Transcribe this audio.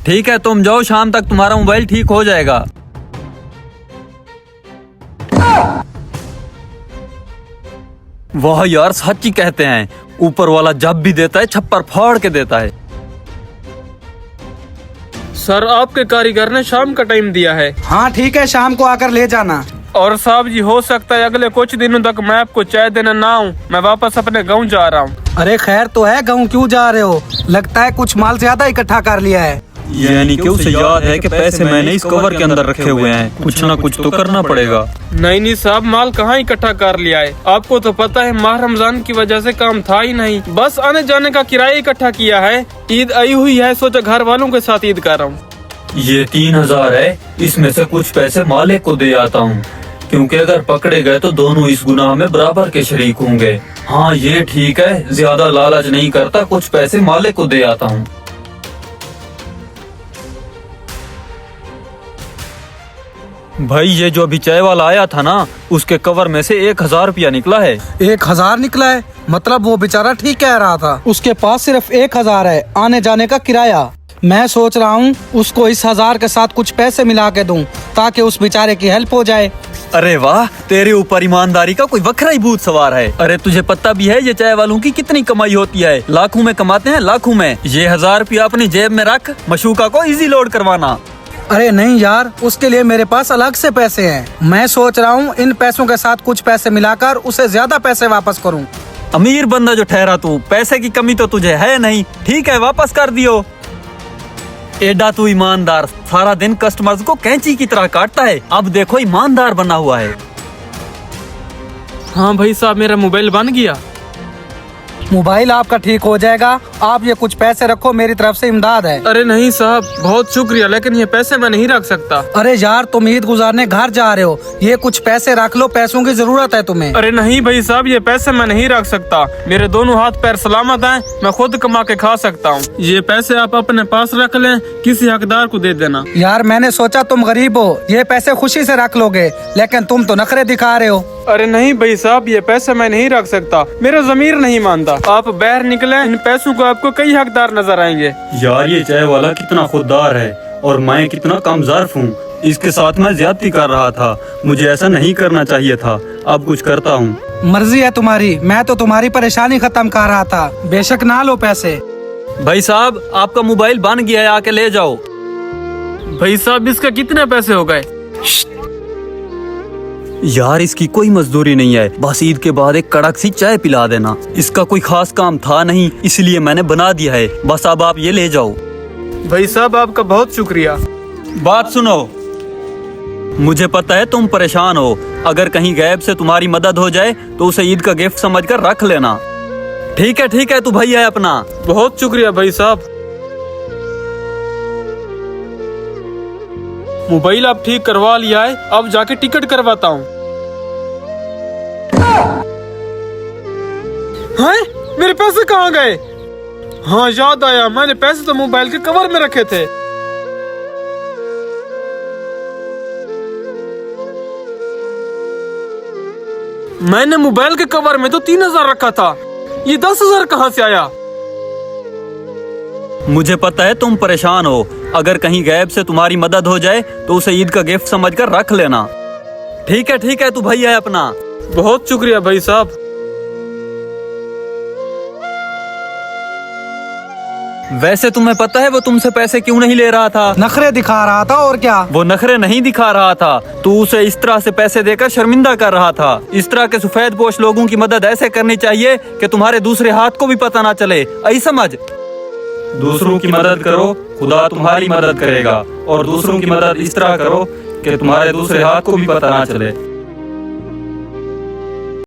ठीक है, तुम जाओ, शाम तक तुम्हारा मोबाइल ठीक हो जाएगा। वाह यार, सच ही कहते हैं, ऊपर वाला जब भी देता है छप्पर फाड़ के देता है। सर, आपके कारीगर ने शाम का टाइम दिया है। हाँ ठीक है, शाम को आकर ले जाना। और साहब जी, हो सकता है अगले कुछ दिनों तक मैं आपको चाय देना ना आऊँ। मैं वापस अपने गाँव जा रहा हूँ। अरे खैर तो है, गाँव क्यों जा रहे हो? लगता है कुछ माल ज्यादा इकट्ठा कर लिया है। यानी कि उसे याद है कि पैसे मैंने इस कवर के अंदर रखे हुए हैं, कुछ ना कुछ तो करना पड़ेगा। नहीं साहब, माल कहाँ इकट्ठा कर लिया है? आपको तो पता है माह रमजान की वजह से काम था ही नहीं, बस आने जाने का किराया इकट्ठा किया है। ईद आई हुई है, सोचा घर वालों के साथ ईद कर रहा हूँ। ये 3000 है, इसमें से कुछ पैसे मालिक को दे आता हूँ, क्योंकि अगर पकड़े गए तो दोनों इस गुनाह में बराबर के शरीक होंगे। हाँ ये ठीक है, ज्यादा लालच नहीं करता, कुछ पैसे मालिक को दे आता हूँ। भाई ये जो अभी चाय वाला आया था ना, उसके कवर में से 1000 रुपया निकला है। 1000 निकला है? मतलब वो बेचारा ठीक कह रहा था, उसके पास सिर्फ 1000 है आने जाने का किराया। मैं सोच रहा हूँ उसको इस 1000 के साथ कुछ पैसे मिला के दूं, ताकि उस बेचारे की हेल्प हो जाए। अरे वाह, तेरे ऊपर ईमानदारी का कोई वखरा ही भूत सवार है। अरे तुझे पता भी है ये चाय वालों की कितनी कमाई होती है? लाखों में कमाते हैं, लाखों में। ये 1000 रुपया अपनी जेब में रख, मशूका को इजी लोड करवाना। अरे नहीं यार, उसके लिए मेरे पास अलग से पैसे हैं। मैं सोच रहा हूँ इन पैसों के साथ कुछ पैसे मिलाकर उसे ज्यादा पैसे वापस करूँ। अमीर बंदा जो ठहरा तू, पैसे की कमी तो तुझे है नहीं। ठीक है, वापस कर दियो। एडा तू ईमानदार, सारा दिन कस्टमर्स को कैंची की तरह काटता है, अब देखो ईमानदार बना हुआ है। हाँ भाई साहब, मेरा मोबाइल बन गया। मोबाइल आपका ठीक हो जाएगा, आप ये कुछ पैसे रखो, मेरी तरफ से इमदाद है। अरे नहीं साहब, बहुत शुक्रिया, लेकिन ये पैसे मैं नहीं रख सकता। अरे यार, तुम ईद गुजारने घर जा रहे हो, ये कुछ पैसे रख लो, पैसों की जरूरत है तुम्हें। अरे नहीं भाई साहब, ये पैसे मैं नहीं रख सकता। मेरे दोनों हाथ पैर सलामत हैं, मैं खुद कमा के खा सकता हूँ। ये पैसे आप अपने पास रख लें, किसी हकदार को दे देना। यार मैंने सोचा तुम गरीब हो, ये पैसे खुशी से रख लोगे, लेकिन तुम तो नखरे दिखा रहे हो। अरे नहीं भाई साहब, ये पैसे मैं नहीं रख सकता, मेरा ज़मीर नहीं मानता। आप बाहर निकले, इन पैसों को आपको कई हकदार नजर आएंगे। यार ये चाय वाला कितना खुददार है और मैं कितना कम ज़र्फ हूँ। इसके साथ मैं ज्यादती कर रहा था, मुझे ऐसा नहीं करना चाहिए था। अब कुछ करता हूँ। मर्जी है तुम्हारी, मैं तो तुम्हारी परेशानी खत्म कर रहा था। बेशक ना लो पैसे। भाई साहब, आपका मोबाइल बन गया है, आके ले जाओ। भाई साहब, इसका कितने पैसे हो गए? यार इसकी कोई मजदूरी नहीं है, बस ईद के बाद एक कड़क सी चाय पिला देना। इसका कोई खास काम था नहीं, इसलिए मैंने बना दिया है। बस अब आप ये ले जाओ। भाई साहब, आपका बहुत शुक्रिया। बात सुनो, मुझे पता है तुम परेशान हो, अगर कहीं गैब से तुम्हारी मदद हो जाए तो उसे ईद का गिफ्ट समझकर रख लेना। ठीक है, तू भैया है अपना। बहुत शुक्रिया भाई साहब। मोबाइल आप ठीक करवा लिया है, अब जाके टिकट करवाता हूँ। हैं? मेरे पैसे कहाँ गए? हाँ याद आया, मैंने पैसे तो मोबाइल के कवर में रखे थे। मैंने मोबाइल के कवर में तो 3000 रखा था, ये 10,000 कहाँ से आया? मुझे पता है तुम परेशान हो, अगर कहीं गैब से तुम्हारी मदद हो जाए तो उसे ईद का गिफ्ट समझकर रख लेना। ठीक है, तू भैया है अपना। बहुत शुक्रिया भाई साहब। वैसे तुम्हें पता है वो तुमसे पैसे क्यों नहीं ले रहा था? नखरे दिखा रहा था, और क्या? वो नखरे नहीं दिखा रहा था, तू उसे इस तरह से पैसे देकर शर्मिंदा कर रहा था। इस तरह के सफेद पोश लोगों की मदद ऐसे करनी चाहिए कि तुम्हारे दूसरे हाथ को भी पता ना चले। ऐ समझ, दूसरों की मदद करो, खुदा तुम्हारी मदद करेगा, और दूसरों की मदद इस तरह करो कि तुम्हारे दूसरे हाथ को भी पता ना चले।